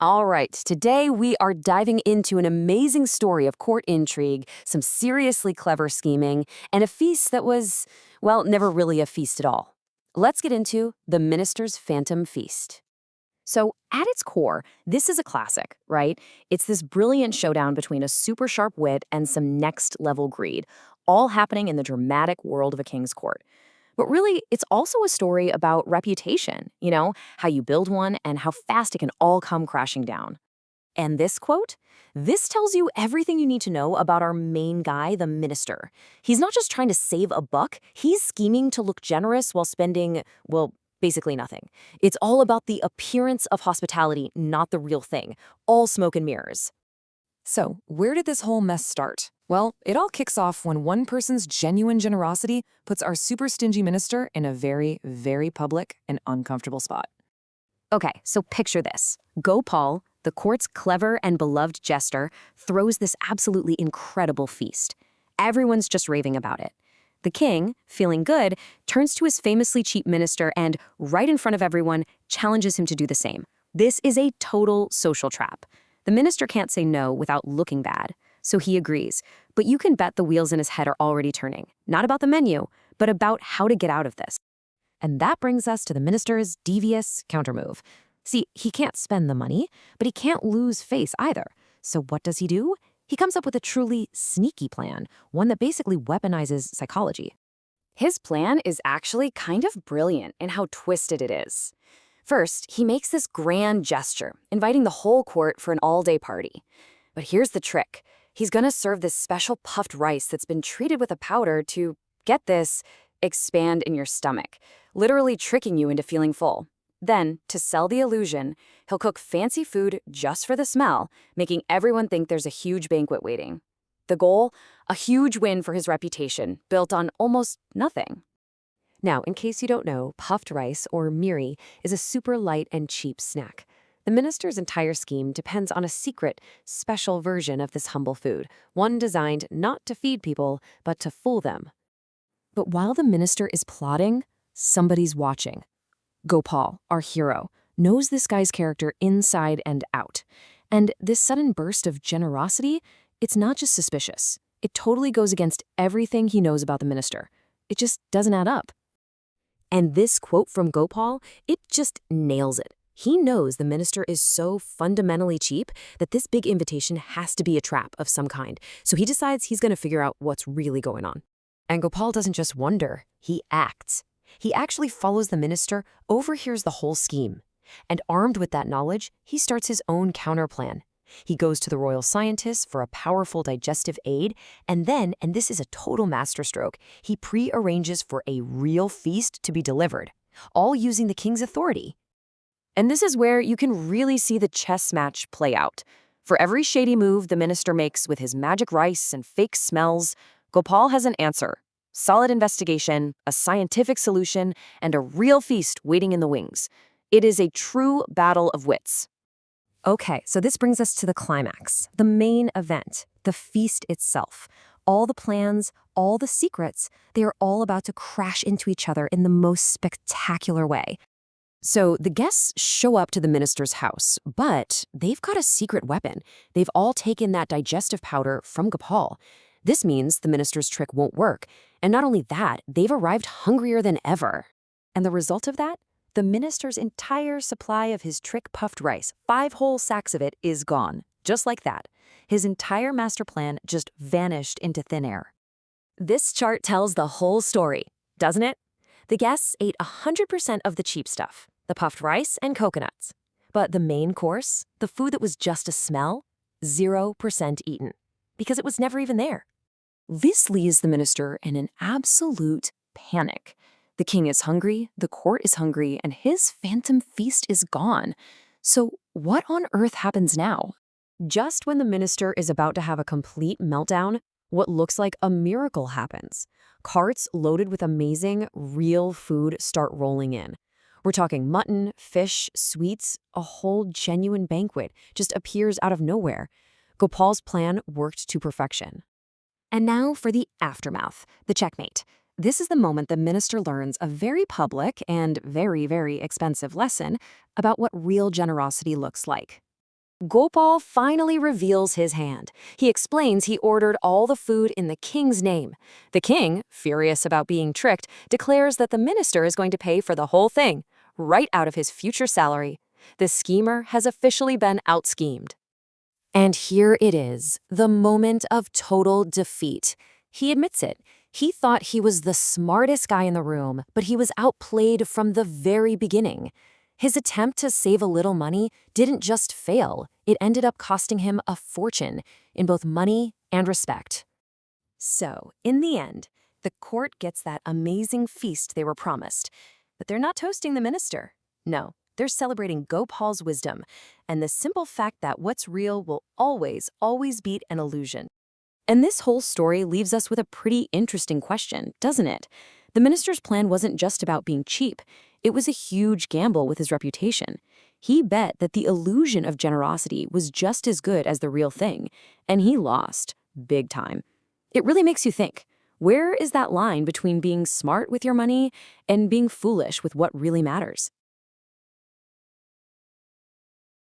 All right, today we are diving into an amazing story of court intrigue, some seriously clever scheming, and a feast that was, well, never really a feast at all. Let's get into The Minister's Phantom Feast. So, at its core, this is a classic, right? It's this brilliant showdown between a super sharp wit and some next level greed, all happening in the dramatic world of a king's court. But really, it's also a story about reputation, how you build one and how fast it can all come crashing down. And this quote? This tells you everything you need to know about our main guy, the minister. He's not just trying to save a buck, he's scheming to look generous while spending, well, basically nothing. It's all about the appearance of hospitality, not the real thing. All smoke and mirrors. So, where did this whole mess start? Well, it all kicks off when one person's genuine generosity puts our super stingy minister in a very, very public and uncomfortable spot. Okay, so picture this. Gopal, the court's clever and beloved jester, throws this absolutely incredible feast. Everyone's just raving about it. The king, feeling good, turns to his famously cheap minister and, right in front of everyone, challenges him to do the same. This is a total social trap. The minister can't say no without looking bad, so he agrees. But you can bet the wheels in his head are already turning, not about the menu, but about how to get out of this. And that brings us to the minister's devious countermove. See, he can't spend the money, but he can't lose face either. So what does he do? He comes up with a truly sneaky plan, one that basically weaponizes psychology. His plan is actually kind of brilliant in how twisted it is. First, he makes this grand gesture, inviting the whole court for an all-day party. But here's the trick. He's gonna serve this special puffed rice that's been treated with a powder to, get this, expand in your stomach, literally tricking you into feeling full. Then, to sell the illusion, he'll cook fancy food just for the smell, making everyone think there's a huge banquet waiting. The goal? A huge win for his reputation, built on almost nothing. Now, in case you don't know, puffed rice, or miri, is a super light and cheap snack. The minister's entire scheme depends on a secret, special version of this humble food, one designed not to feed people, but to fool them. But while the minister is plotting, somebody's watching. Gopal, our hero, knows this guy's character inside and out. And this sudden burst of generosity, it's not just suspicious. It totally goes against everything he knows about the minister. It just doesn't add up. And this quote from Gopal, it just nails it. He knows the minister is so fundamentally cheap that this big invitation has to be a trap of some kind. So he decides he's going to figure out what's really going on. And Gopal doesn't just wonder, he acts. He actually follows the minister, overhears the whole scheme. And armed with that knowledge, he starts his own counterplan. He goes to the royal scientists for a powerful digestive aid, and then, and this is a total masterstroke, he pre-arranges for a real feast to be delivered, all using the king's authority. And this is where you can really see the chess match play out. For every shady move the minister makes with his magic rice and fake smells, Gopal has an answer. Solid investigation, a scientific solution, and a real feast waiting in the wings. It is a true battle of wits. Okay, so this brings us to the climax, the main event, the feast itself. All the plans, all the secrets, they are all about to crash into each other in the most spectacular way. So the guests show up to the minister's house, but they've got a secret weapon. They've all taken that digestive powder from Gopal. This means the minister's trick won't work. And not only that, they've arrived hungrier than ever. And the result of that? The minister's entire supply of his trick-puffed rice, 5 whole sacks of it, is gone. Just like that. His entire master plan just vanished into thin air. This chart tells the whole story, doesn't it? The guests ate 100% of the cheap stuff, the puffed rice and coconuts. But the main course, the food that was just a smell, 0% eaten. Because it was never even there. This leaves the minister in an absolute panic. The king is hungry, the court is hungry, and his phantom feast is gone. So what on earth happens now? Just when the minister is about to have a complete meltdown, what looks like a miracle happens. Carts loaded with amazing, real food start rolling in. We're talking mutton, fish, sweets, a whole genuine banquet just appears out of nowhere. Gopal's plan worked to perfection. And now for the aftermath, the checkmate. This is the moment the minister learns a very public and very, very expensive lesson about what real generosity looks like. Gopal finally reveals his hand. He explains he ordered all the food in the king's name. The king, furious about being tricked, declares that the minister is going to pay for the whole thing, right out of his future salary. The schemer has officially been out-schemed. And here it is, the moment of total defeat. He admits it. He thought he was the smartest guy in the room, but he was outplayed from the very beginning. His attempt to save a little money didn't just fail, it ended up costing him a fortune in both money and respect. So, in the end, the court gets that amazing feast they were promised. But they're not toasting the minister. No, they're celebrating Gopal's wisdom and the simple fact that what's real will always, always beat an illusion. And this whole story leaves us with a pretty interesting question, doesn't it? The minister's plan wasn't just about being cheap. It was a huge gamble with his reputation. He bet that the illusion of generosity was just as good as the real thing, and he lost, big time. It really makes you think, where is that line between being smart with your money and being foolish with what really matters?